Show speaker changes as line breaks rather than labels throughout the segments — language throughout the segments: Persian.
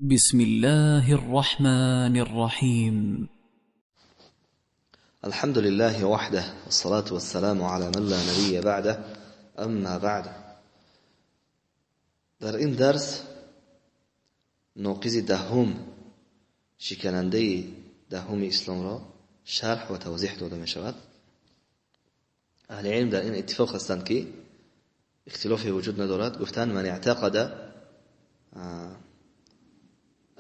بسم الله الرحمن الرحيم.
الحمد لله وحده والصلاة والسلام على من لا نبي بعده. اما بعد، در این درس ناقض دهم شکننده دهم اسلام را شرح و توضیح داده می شود. اهل علم در این اتفاق هستند که اختلافی وجود ندارد. گفتند من اعتقد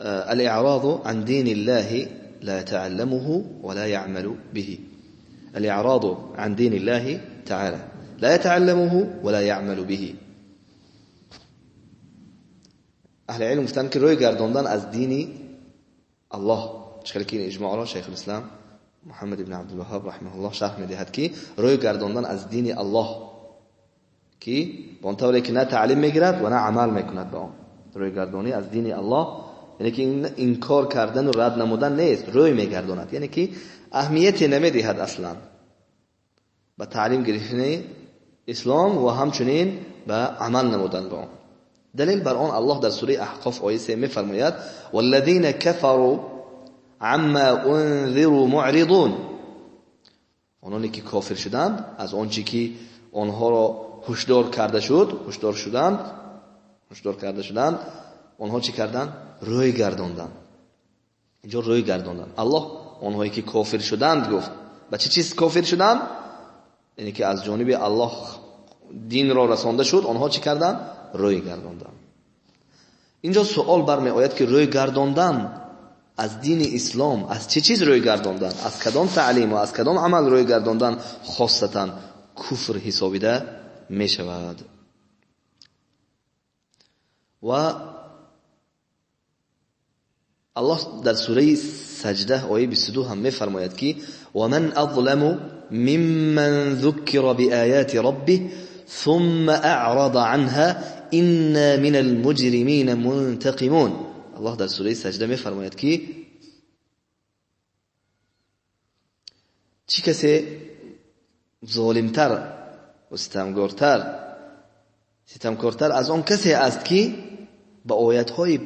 الإعراض عن دين الله لا يتعلمه ولا يعمل به. الإعراض عن دين الله تعالى لا يتعلمه ولا يعمل به. اهل علم گفتند که روی گرداندن از دین الله، چون که این اجماع را شیخ الاسلام محمد ابن عبد الوهاب رحمه الله شرح می‌دهد که روی گرداندن از دین الله که با طوری که نه تعلیم میگیرد و نه عمل میکند به آن. روی گردانی از دین الله یعنی که این کار کردن و رد نمودن نیست، روی میگرداند، یعنی که اهمیتی نمیدهد اصلا به تعلیم گرفتن اسلام و همچنین به عمل نمودن به آن. دلیل بر آن الله در سوره احقاف آیه 3 میفرماید والذین کفروا عما انذروا معرضون. آنانی که کافر شدند از آنچه که آنها را هشدار کرده شدند آنها چی کردند؟ روی گرداندند. اینجا روی گرداندند. الله آنهایی که کافر شدند گفت با چه چیز کافر شدند؟ یعنی که از جانب الله دین را رسانده شد، آنها چی کردند؟ روی گرداندند. اینجا سوال برمی آید که روی گرداندن از دین اسلام از چه چیز روی گرداندن؟ از کدام تعلیم و از کدام عمل روی گرداندن خاصتا کفر حسابیده می شود؟ و الله در سوره سجده آیه 22 هم میفرماید که و من اظلم ممن ذکر بآیات ربه ثم اعرض عنها انا من المجرمین منتقمون. الله در سوره سجده میفرماید که چی کسی ظالمتر و ستمکارتر از آن کسی است که به آیات‌های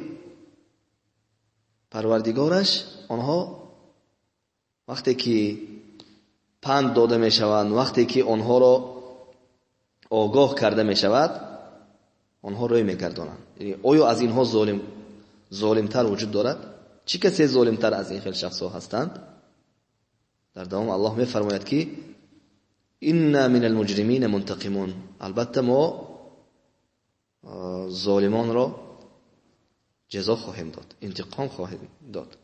پروردگارش آنها وقتی که پند داده می شوند، وقتی که آنها را آگاه کرده می شود، آنها روی می گردانند. یعنی آیا از اینها ظالمتر وجود دارد؟ چی کسی ظالمتر از این خیل شخص ها هستند؟ در دوام الله می فرماید که انا من المجرمین منتقمون. البته ما ظالمان را جزا خواهیم داد، انتقام خواهیم داد.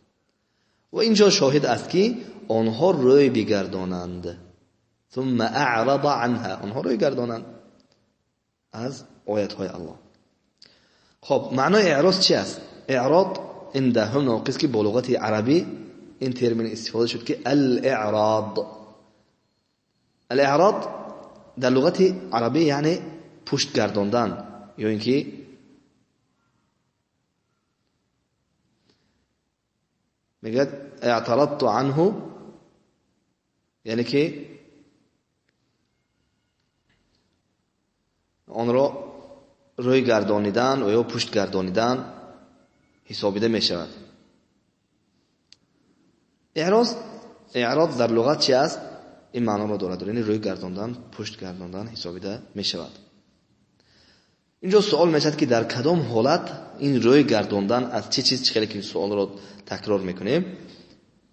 و اینجا شاهد است که آنها روی بگردانند ثم اعرض عنها، آنها روی گردانند از آیات های الله. خب معنای اعراض چی است؟ اعراض این دهم ناقص که با لغت عربی این ترمین استفاده شد که الاعراض در لغت عربی یعنی پشت گرداندن، یا اینکه میگه اعترضت عنه، یعنی که آن را روی گردانیدن و یا پشت گردانیدن حسابیده می شود. اعراض در لغت چی است؟ این معنا را دارد، یعنی روی گرداندن، پشت گرداندن حسابیده می شود. اینجا سوال میشد که در کدام حالت این روی گرداندن از چه چیز، خیلی که سوال را تکرار میکنیم،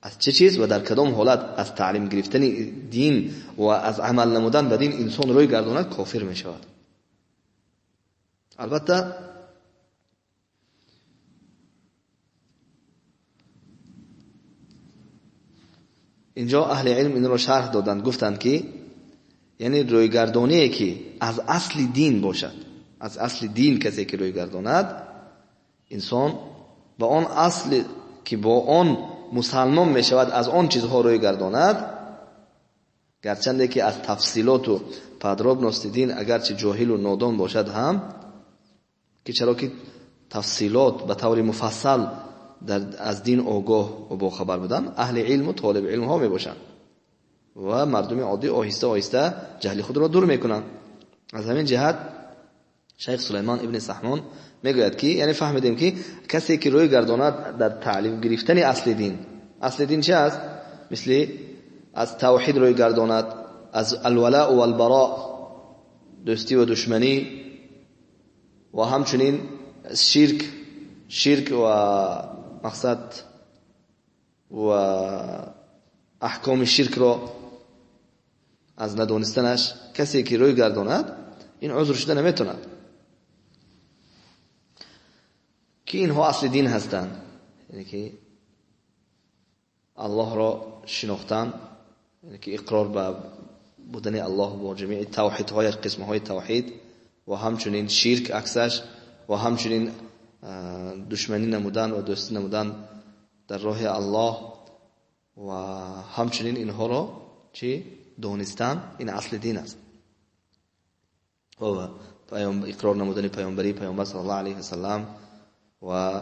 از چه چیز و در کدام حالت از تعلیم گرفتن دین و از عمل نمودن به دین انسان روی گرداند کافر میشود؟ البته اینجا اهل علم این را شرح دادند، گفتند که یعنی روی گردانی که از اصل دین باشد، از اصل دین کسی که روی گرداند، انسان با آن اصل که با آن مسلمان می شود از آن چیزها روی گرداند، گرچنده که از تفصیلات و پدرابناست دین اگرچه جاهل و نادان باشد هم، که چرا که تفصیلات به طور مفصل از دین آگاه و با خبر بدن اهل علم و طالب علم ها می باشند و مردم عادی آهسته آهسته جهل خود را دور می کنند. از همین جهت شیخ سلیمان ابن سحمان میگوید که یعنی فهمیدیم که کسی که روی گرداند در تعلیم گرفتن اصل دین چه است؟ مثل از توحید روی گرداند، از الولاء و البراء، دوستی و دشمنی، و همچنین شرک و مقصد و احکام شرک رو از ندونستنش کسی که روی گرداند این عذر شده نمیتوند که اینها اصل دین هستند. یعنی که الله را شناختن، یعنی که اقرار به بودن الله با جمیع توحیدهای قسمهای توحید و همچنین شرک عکسش و همچنین دشمنی نمودن و دوستی نمودن در راه الله و همچنین اینها را چی دانستن، این اصل دین است. و اقرار نمودن پیامبری پیامبر صلی الله علیه و سلم و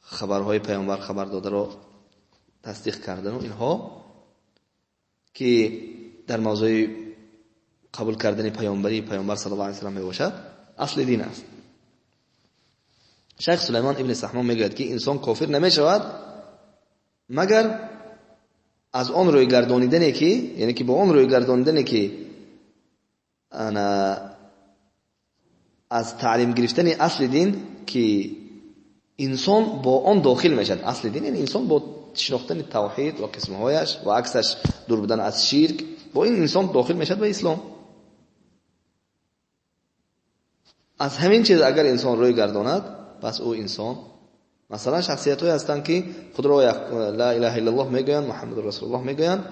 خبرهای پیامبر خبر داده را تصدیق کردن و اینها که در موضوع قبول کردن پیامبری پیامبر صلی الله علیه و سلم میباشد اصل دین است. شیخ سلیمان ابن سحمان میگوید که انسان کافر نمیشود مگر از آن روی گردانیدنی که، یعنی که با آن روی گردانیدنی که از تعلیم گرفتن اصل دین که انسان با آن داخل میشد. اصل دین یعنی انسان با شناختن توحید و قسمهایش و عکسش دور بودن از شرک، با این انسان داخل میشد به اسلام. از همین چیز اگر انسان روی گرداند پس او انسان، مثلا شخصیت‌هایی هستند که خود را لا اله الا الله میگویند، محمد رسول الله میگویند،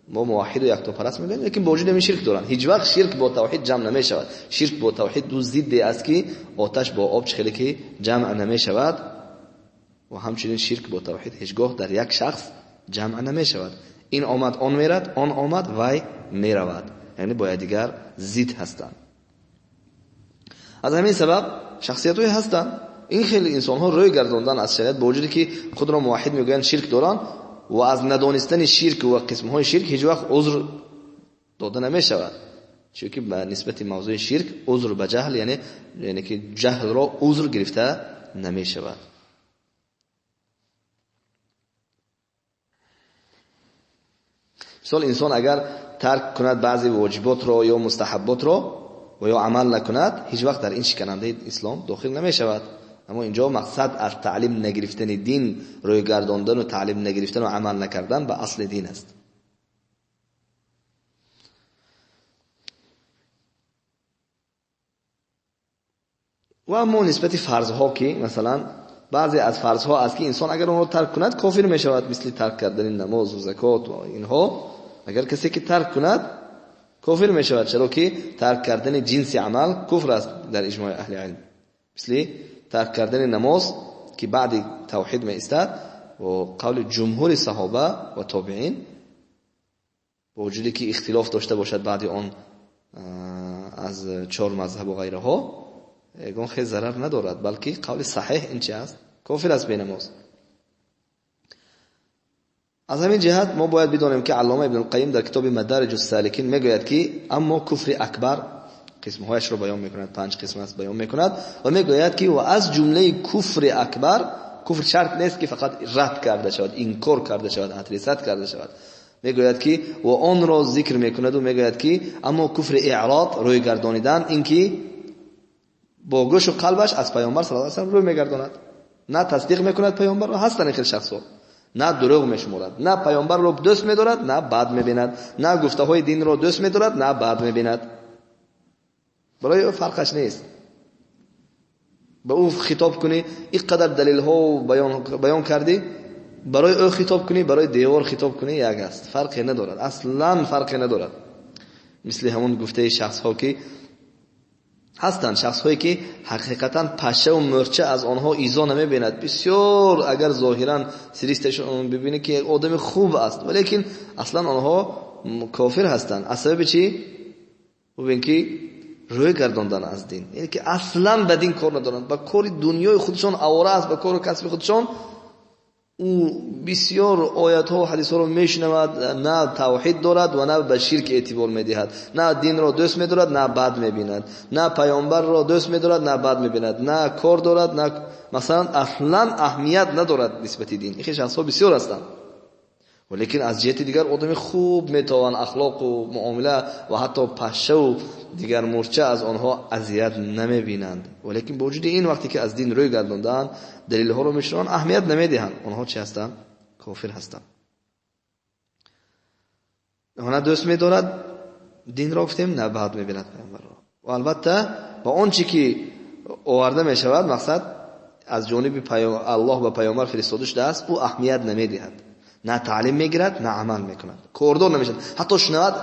ما موحد و یکتاپرست میگویند، لیکن با وجود این شرک دارند. هیچ وقت شرک با توحید جمع نمیشود. شرک با توحید دو ضد است که آتش با آب چخیلی که جمع نمیشود و همچنین شرک با توحید هیچگاه در یک شخص جمع نمیشود. این آمد آن میرد، آن آمد وای میرود، یعنی با دیگر ضد هستند. از همین سبب شخصیت‌هایی هستند این خیلی انسان‌ها روی گرداندن از شریعت با وجودی که خود را موحد میگویند شرک دارند و از ندانستن شرک و قسم‌های شرک هیچ وقت عذر داده نمی‌شود، چون که به نسبت موضوع شرک عذر به جهل یعنی که جهل را عذر گرفته نمی‌شود. مثلا انسان اگر ترک کند بعضی واجبات را یا مستحبات را و یا عمل نکند هیچ وقت در این شکننده اسلام داخل نمی‌شود. اما اینجا مقصد از تعلیم نگرفتن دین روی گرداندن و تعلیم نگرفتن و عمل نکردن به اصل دین است. و اما نسبت فرضها که مثلا بعضی از فرضها است که انسان اگر اون رو ترک کند کافر می شود، مثل ترک کردن نماز و زکات و اینها. اگر کسی که ترک کند کافر می شود، چرا که ترک کردن جنس عمل کفر است در اجماع اهل علم. مثل ترک کردن نماز که بعد توحید می استاد و قول جمهور صحابه و تابعین با وجودی که اختلاف داشته باشد بعد آن از 4 مذهب و غیره ها، اگه خیلی ضرر ندارد، بلکه قول صحیح این چی است؟ کافر است به نماز. از همین جهت ما باید بدانیم که علامه ابن القیم در کتاب مدارج السالکین میگوید که اما کفر اکبر قسمهایش رو بیان میکند، 5 قسم است بیان میکند و میگوید که و از جمله کفر اکبر، کفر شرط نیست که فقط رد کرده شود، انکار کرده شود، اتریست کرده شود. میگوید که و آن را ذکر میکند و میگوید که اما کفر اعراض، روی گردانیدن، این که با گوش و قلبش از پیامبر صلی الله علیه و سلم روی میگرداند، نه تصدیق میکند پیامبر را، هستن خیلی شخصا، نه دروغ میشمارد، نه پیامبر را دوست میدارد نه بد میبیند، نه گفته های دین را دوست میدارد نه بد میبیند. برای او فرقش نیست. به او خطاب کنی اینقدر دلیل ها بیان کردی، برای او خطاب کنی برای دیوار خطاب کنی یک است، فرقی ندارد، اصلا فرقی ندارد. مثل همون گفته شخص ها که هستند، شخص هایی که حقیقتا پشه و مرچه از آنها ایزا نمیبیند، بسیار اگر ظاهرا سریستشون ببینی که آدم خوب است ولیکن اصلا آنها کافر هستند. از سبب چی؟ ببین که روی گرداندن از دین، یعنی که اصلا به دین کار ندارند، با کار دنیای خودشون آواره است، با کار کسب خودشون او بسیار آیات ها و حدیث ها رو میشنود، نه توحید دارد و نه به شرک اعتبار میدهد، نه دین را دوست میدارد نه بد میبیند، نه پیامبر را دوست میدارد نه بد میبیند، نه کار دارد، نه مثلا اصلا اهمیت ندارد نسبت دین. این شخص ها بسیار هستند، ولیکن از جهت دیگر آدم خوب میتوان اخلاق و معامله و حتی پشه و دیگر مورچه از آنها اذیت نمیبینند. ولیکن با وجود این وقتی که از دین روی گرداندن، دلیل ها رو میشنون، اهمیت نمیدهند. آنها چی هستند؟ کافر هستند. آنها دوست می‌دارد دین را، گفتیم نه بعد می‌بیند پیامبر را. و البته با آن چیزی که آورده میشود مقصد از جانب الله و پیامبر فرستاده شده است، او اهمیت نمیدهد، نه تعلیم میگیرد نه عمل میکند، کوردور نمیشد، حتی شنود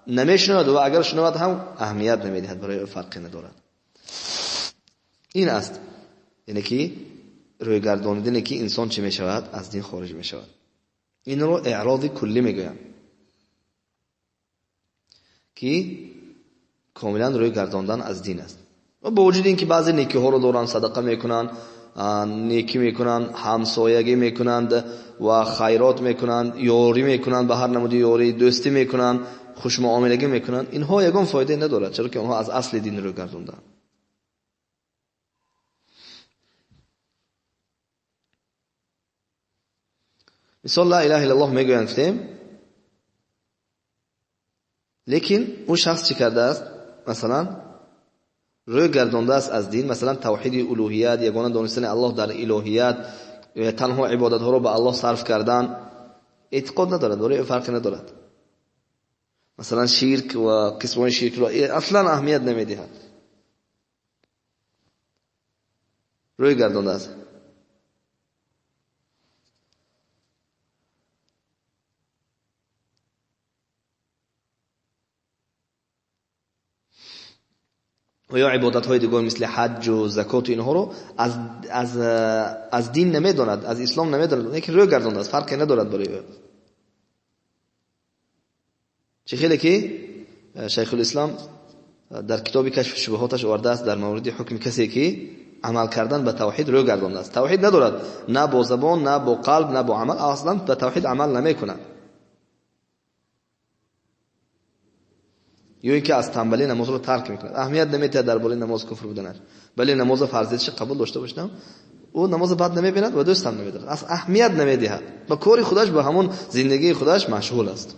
نمیشنود و اگر شنود هم اهمیت نمیدهد، برای فرقی ندارد. این است، یعنی که روی گرداندنی که انسان چه میشود؟ از دین خارج میشود. این رو اعراض کلی میگویم که کاملا روی گرداندن از دین است. و با وجود اینکه بعضی نیکی ها رو دارن، صدقه میکنن، نیکی میکنن، همسایگی میکنند و خیرات میکنند، یاری میکنند، به هر نمود یاری، دوستی میکنند، خوش معاملگی میکنند، اینها یگان فایده ندارد، چرا که آنها از اصل دین رو گرداندن. مثال لا اله الا الله میگویند گفتیم، لیکن اون شخص چی کرده است؟ مثلا روی گردانده است از دین، مثلا توحید الوهیت، یگانه دانستن الله در الوهیت، تنها عبادت ها رو به الله صرف کردن، اعتقاد ندارد، برای فرقی ندارد. مثلا شرک و قسمای شرک رو اصلا اهمیت نمیدهد، روی گردانده است. و یا عبادت های دیگر مثل حج و زکات و اینها رو از دین نمیداند، از اسلام نمیداند، لیکن روی گردانده است، فرقی ندارد برای او. چه خیلی که شیخ الاسلام در کتاب کشف شبهاتش آورده است در مورد حکم کسی که عمل کردن به توحید روی گردانده است، توحید ندارد، نه با زبان نه با قلب نه با عمل، اصلا به توحید عمل نمیکند، یا اینکه از تنبلی نماز رو ترک میکند، اهمیت نمیده در بالای نماز کفر بودنش، ولی نماز فرضیش قبول داشته باشم، او نماز بعد نمیبیند و دوست هم نمیدارد، از اهمیت نمیدهد، با کار خودش با همون زندگی خودش مشغول است،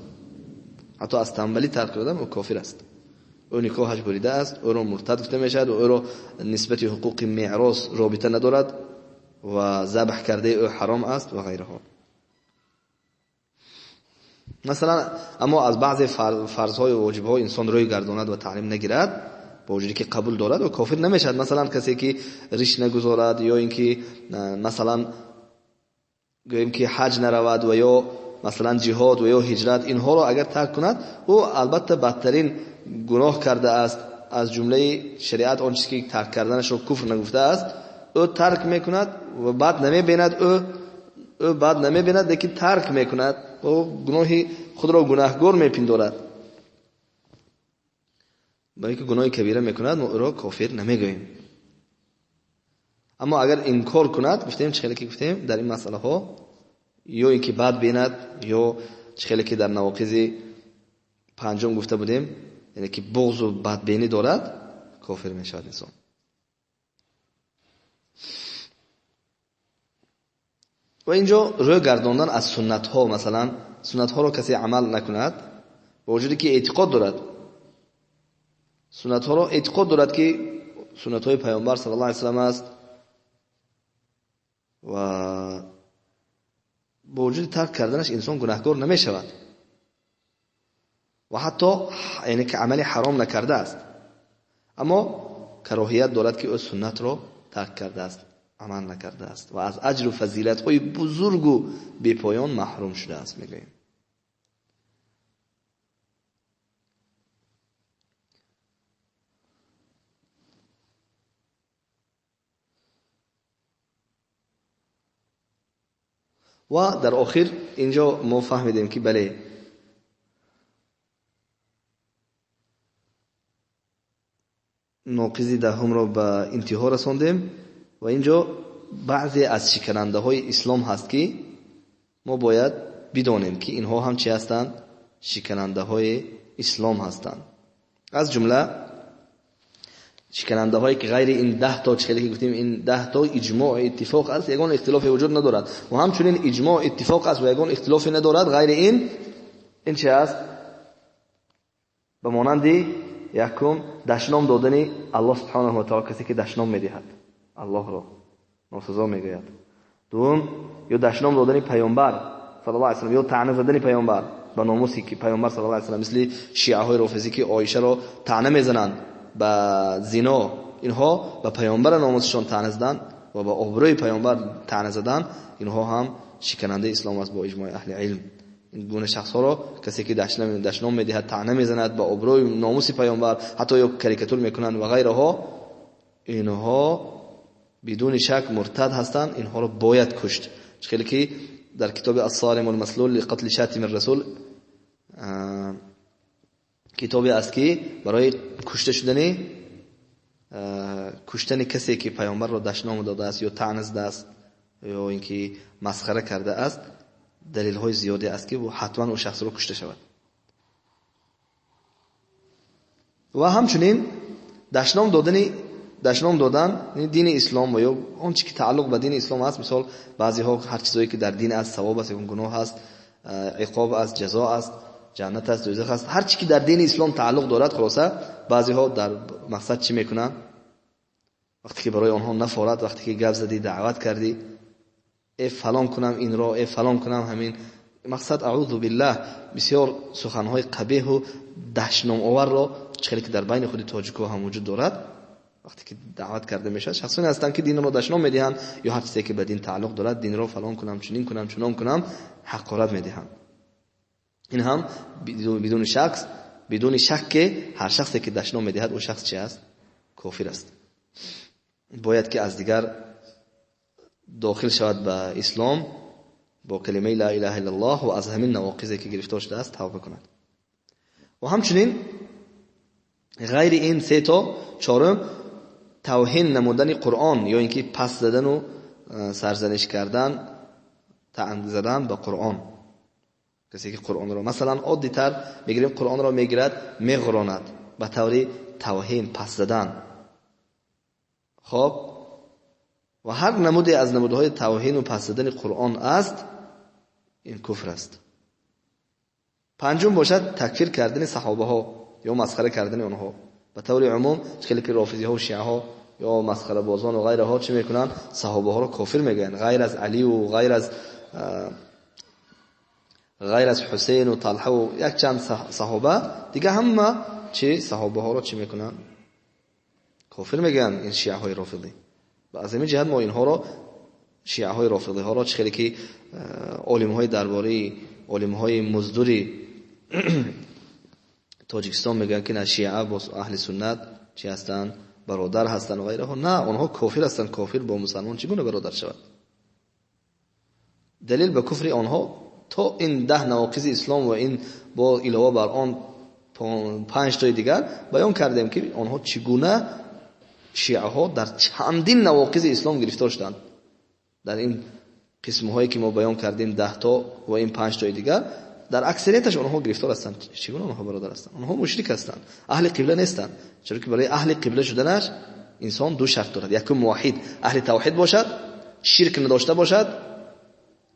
حتی از تنبلی ترک کردن او کافر است، او نکاحش بریده است، او رو مرتد گفته میشد و او رو نسبت حقوق میراث رابطه ندارد و ذبح کرده او حرام است و غیره. مثلا اما از بعضی فرض‌های و واجب‌های انسان روی گرداند و تعلیم نگیرد، با وجودی که قبول دارد و کافر نمیشد. مثلا کسی که ریش نگذارد، یا اینکه مثلا گوییم که حج نرود و یا مثلا جهاد و یا هجرت، اینها رو اگر ترک کند، او البته بدترین گناه کرده است. از جمله شریعت آن چیزی که ترک کردنش رو کفر نگفته است، او ترک میکند و بعد نمیبیند، او بعد نمیبیند لیکن ترک میکند و گناه خود را گناهگار میپندارد، برای که گناه کبیره میکند ما او را کافر نمیگوییم. اما اگر انکار کند، گفتیم چه خیلی که گفتیم در این مسئله ها، یا اینکه بعد بیند، یا چه خیلی که در نواقض پنجم گفته بودیم، یعنی که بغض و بدبینی دارد، کافر میشود انسان. و اینجا روی گرداندن از سنت ها، مثلا سنت ها رو کسی عمل نکند، با وجودی که اعتقاد دارد، سنت ها رو اعتقاد دارد که سنت های پیامبر صلی الله علیه و سلم است، و با وجود ترک کردنش انسان گناهکار نمی شود و حتی یعنی که عمل حرام نکرده است، اما کراهیت دارد که او سنت رو ترک کرده است، عمل نکرده است و از اجر و فضیلت های بزرگ و بی پایان محروم شده است. میگوییم و در آخر اینجا ما فهمیدیم که بله ناقضی دهم را به انتها رساندیم و اینجا بعضی از شکننده های اسلام هست که ما باید بدانیم که اینها هم چی هستند؟ شکننده های اسلام هستند. از جمله شکننده هایی که غیر این 10 تا چخیلی که گفتیم این 10 تا اجماع اتفاق است، یگان اختلاف وجود ندارد و همچنین اجماع اتفاق است و یگان اختلافی ندارد. غیر این چی است؟ به مانند یکم دشنام دادن الله سبحانه و تعالی، کسی که دشنام میدهد الله را ناسزا میگوید. دوم یا دشنام دادن پیامبر صلی الله علیه و آله یا طعنه زدن پیامبر به ناموسی که پیامبر صلی الله علیه و آله، مثل شیعه های رافضی که عایشه را طعنه میزنند به زنا، اینها به پیامبر ناموسشان طعنه زدن و به آبروی پیامبر طعنه زدن، اینها هم شکننده اسلام است با اجماع اهل علم. این گونه شخص ها را کسی که دشنام میدهد، طعنه میزند به آبروی ناموس پیامبر، حتی یا کاریکاتور میکنند و غیره ها، اینها بدون شک مرتد هستند. اینها را باید کشت. خیلی که در کتاب الصارم المسلول لقتل شاتم الرسول کتابی است که برای کشتن کسی که پیامبر را دشنام داده است یا طعنه زده است یا اینکه مسخره کرده است، دلیل های زیادی است که حتما اون شخص را کشته شود. و همچنین دشنام دادن دین اسلام و یا اون چیزی که تعلق به دین اسلام است، مثال بعضی ها هر چیزایی که در دین است، ثواب است، گناه است، عقاب است، جزا است، جنت است، دوزخ است، هر چیزی که در دین اسلام تعلق دارد، خلاصه بعضی ها در مقصد چی میکنن؟ وقتی که برای آنها نفارد، وقتی که گپ زدی، دعوت کردی، فلان کنم این را، فلان کنم همین، مقصد اعوذ بالله بسیار سخنهای قبیح و دشنام آور را چیزی که در بین خود تاجیک‌ها هم وجود دارد، وقتی که دعوت کرده میشه، شخصانی هستند که دین را دشنام میدهند یا هر چیزی که به دین تعلق دارد، دین را فلان کنم، چنین کنم، چنان کنم، حقارت میدهند. این هم بدون شک که هر شخصی که دشنام میدهد او شخص چی است؟ کافر است. باید که از دیگر داخل شود به اسلام با کلمه لا اله الا الله و از همین نواقضی که گرفتار شده است توبه کند. و همچنین غیر این سه تا، چهارم توهین نمودن قرآن یا اینکه پس زدن و سرزنش کردن، طعن زدن به قرآن. کسی که قرآن را مثلا عادی تر میگیریم، قرآن را میگیرد میغراند به طور توهین، پس زدن. خب و هر نمودی از نمودهای توهین و پس زدن قرآن است، این کفر است. پنجم باشد تکفیر کردن صحابه ها یا مسخره کردن آنها. به طور عموم خیلی که رافضی ها و شیعه ها یا مسخره بازان و غیره ها چی میکنن؟ صحابه ها را کافر میگن، غیر از علی و غیر از حسین و طلحه و یک چند صحابه دیگه، همه چی صحابه ها را چی میکنن؟ کافر میگن این شیعه های رافضی. از این جهت ما اینها را، شیعه های رافضی ها را، خیلی که عالم های درباره عالم های مزدوری تاجیکستان میگن که نه شیعه با اهل سنت چی هستن؟ برادر هستن و غیره ها. نه، آنها کافر هستن. کافر با مسلمان چگونه برادر شود؟ دلیل به کفر آنها تا این 10 نواقض اسلام و این با علاوه بر آن 5 تای دیگر بیان کردیم که آنها چگونه شیعه ها در چندین نواقض اسلام گرفتار شدند. در این قسم هایی که ما بیان کردیم 10 تا و این 5 تای دیگر، در اکثریتش آنها گرفتار هستند. چگونه آنها برادر هستند؟ آنها مشرک هستند، اهل قبله نیستند. چرا که برای اهل قبله شدنش انسان 2 شرط دارد. یکی موحد، اهل توحید باشد، شرک نداشته باشد.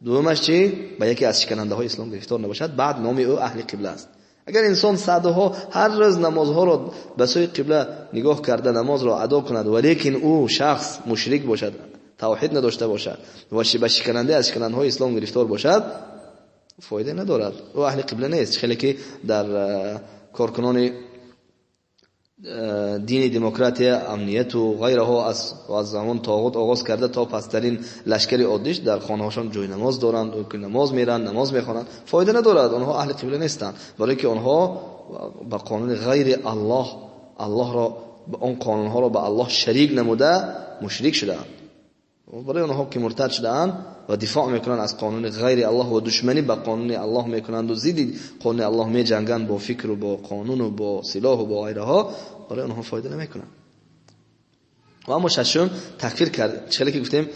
دومش چی؟ با یکی از شکننده های اسلام گرفتار نباشد، بعد نام او اهل قبله است. اگر انسان صدها هر روز نمازها را به سوی قبله نگاه کرده نماز را ادا کند ولیکن او شخص مشرک باشد، توحید نداشته باشد و به شکننده از شکننده های اسلام گرفتار باشد، فایده ندارد. او اهل قبله نیست. خیلی که در کارکنان دین دموکراتی، امنیت و غیره ها از زمان طاغوت آغاز کرده تا پسترین لشکر عادیش در خانه هاشان جای نماز دارند و که نماز میرن، نماز میخوانند. فایده ندارد. آنها اهل قبله نیستند، برای که آنها با قانون غیر الله را، اون قانون ها را به الله شریک نموده مشرک شدند. برای آنها که مرتد شدند و دفاع میکنند از قانون غیر الله و دشمنی با قانون الله میکنند و ضد قانون الله میجنگند با فکر و با قانون و با سلاح و با غیره ها، برای آنها فایده نمیکنند. و اما ششم تکفیر کرد، چه که گفتیم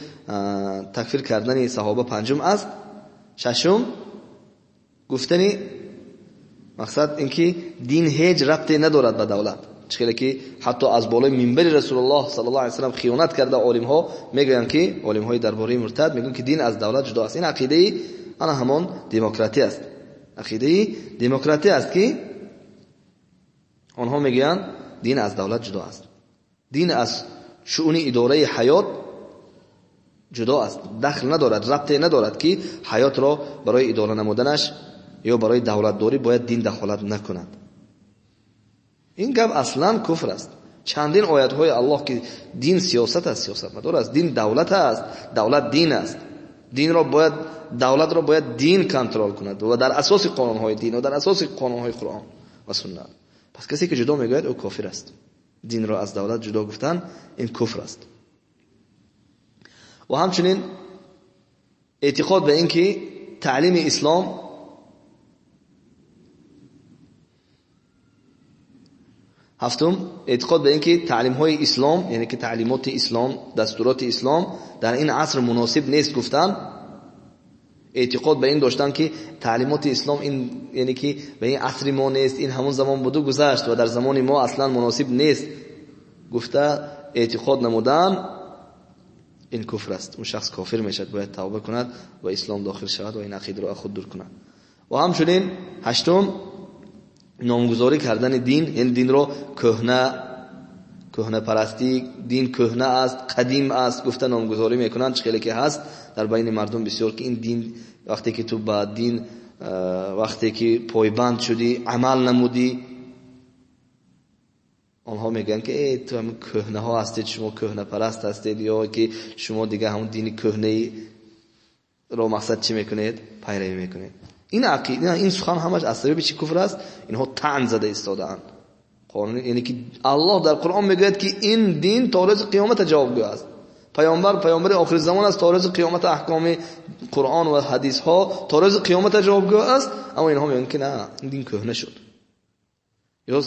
تکفیر کردن صحابه پنجم است ششم گفتنی مقصد اینکه دین هیچ ربطی ندارد به دولت، چرا که حتی از بالای منبر رسول الله صلی الله علیه و سلم خیانت کرده عالم ها میگن که عالم های درباره مرتد میگن که دین از دولت جدا است. این عقیده انا همون دموکراسی است، عقیده دموکراسی است که آنها میگن دین از دولت جدا است، دین از شؤون اداره حیات جدا است، دخل ندارد، ربطی ندارد که حیات را برای اداره نمودنش یا برای دولت داری باید دین دخالت نکند. این گپ اصلا کفر است. چندین آیات های الله که دین سیاست است، سیاست مدار است، دین دولت است، دولت دین است، دین را باید دولت را باید دین کنترل کند و در اساس قانون های دین و در اساس قانون های قرآن و سنت. پس کسی که جدا میگوید او کافر است. دین را از دولت جدا گفتن این کفر است. و همچنین اعتقاد به این که تعلیم اسلام هفتم اعتقاد به این که تعلیم های اسلام، یعنی که تعلیمات اسلام، دستورات اسلام در این عصر مناسب نیست گفتن. اعتقاد به این داشتن که تعلیمات اسلام این یعنی که به این عصر ما نیست، این همون زمان بوده گذشت و در زمان ما اصلا مناسب نیست گفته اعتقاد نمودن، این کفر است. اون شخص کافر میشد، باید توبه کند و اسلام داخل شود و این عقیده را خود دور کند. و همچنین هشتم نامگذاری کردن دین، این دین رو کهنه پرستی، دین کهنه است، قدیم است گفته نامگذاری میکنند. چه که هست در بین مردم بسیار که این دین وقتی که تو با دین وقتی که پایبند شدی عمل نمودی، آنها میگن که تو هم کهنه ها هستید، شما کهنه پرست هستید، یا که شما دیگه همون دین کهنه رو مقصد چی میکنید؟ پیروی میکنید. این عقیده، این سخن همش از سبب چی کفر است؟ اینها طعن زده ایستاده‌اند. قانون یعنی که الله در قرآن میگوید که این دین تا روز قیامت جوابگو است. پیامبر آخر زمان است، تا روز قیامت احکام قرآن و حدیث ها تا روز قیامت جوابگو است. اما اینها میگن که نه، این دین کهنه شد، یا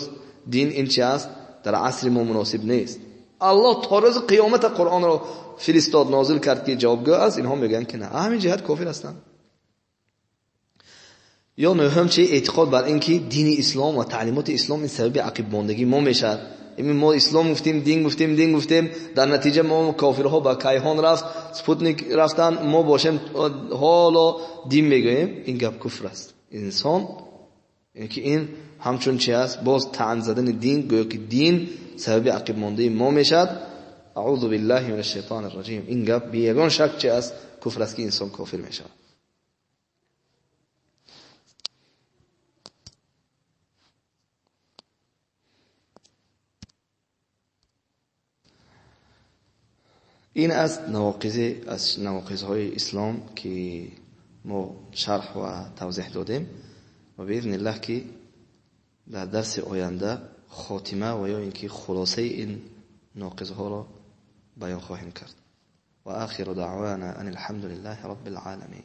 دین این چی است در عصر ما مناسب نیست. الله تا روز قیامت قرآن را فرستاد نازل کرد که جوابگو است. اینها میگن که نه، همین جهت کافر هستند. یا نهم چه اعتقاد بر این که دین اسلام و تعلیمات اسلام این سبب عقب ماندگی ما میشد. یعنی ما اسلام گفتیم، دین گفتیم، در نتیجه ما کافرها با کیهان رفت، سپوتنیک رفتن، ما باشیم حالا دین میگوییم. این گپ کفر است. انسان یعنی که این همچون چی است؟ باز طعن زدن دین، گویا که دین سبب عقب ماندگی ما میشد. اعوذ بالله من الشیطان الرجیم. این گپ بی یگان شک چی است؟ کفر است که انسان کافر میشد. این از نواقض‌های اسلام که ما شرح و توضیح دادیم و باذن الله که در درس آینده خاتمه و یا اینکه خلاصه این ناقض‌ها را بیان خواهیم کرد. و آخر دعوانا ان الحمد لله رب العالمین.